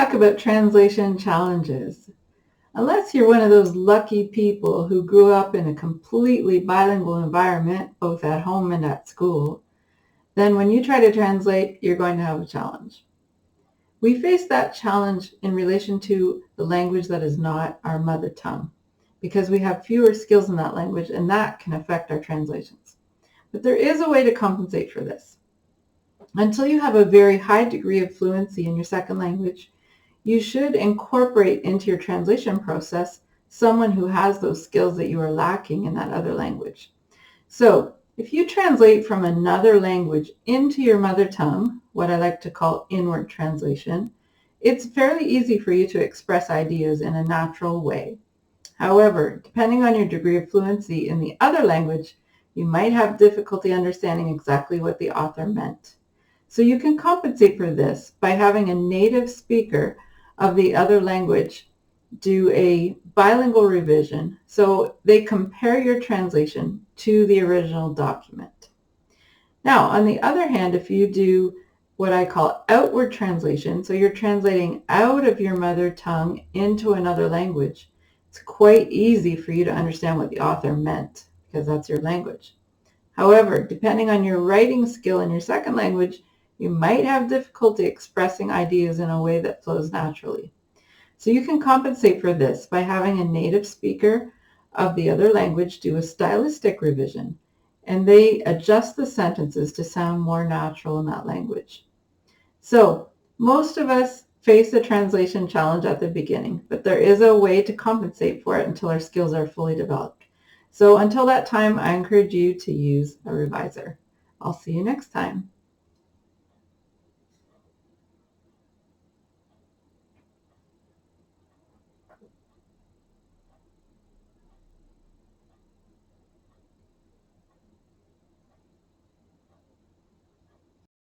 talk about translation challenges. Unless you're one of those lucky people who grew up in a completely bilingual environment, both at home and at school, then when you try to translate, you're going to have a challenge. We face that challenge in relation to the language that is not our mother tongue, because we have fewer skills in that language, and that can affect our translations. But there is a way to compensate for this. Until you have a very high degree of fluency in your second language, you should incorporate into your translation process someone who has those skills that you are lacking in that other language. So if you translate from another language into your mother tongue, what I like to call inward translation, it's fairly easy for you to express ideas in a natural way. However, depending on your degree of fluency in the other language, you might have difficulty understanding exactly what the author meant. So you can compensate for this by having a native speaker of the other language do a bilingual revision so they compare your translation to the original document. Now, on the other hand, if you do what I call outward translation, so you're translating out of your mother tongue into another language, it's quite easy for you to understand what the author meant because that's your language. However, depending on your writing skill in your second language, you might have difficulty expressing ideas in a way that flows naturally. So you can compensate for this by having a native speaker of the other language do a stylistic revision, and they adjust the sentences to sound more natural in that language. So most of us face a translation challenge at the beginning, but there is a way to compensate for it until our skills are fully developed. So until that time, I encourage you to use a reviser. I'll see you next time.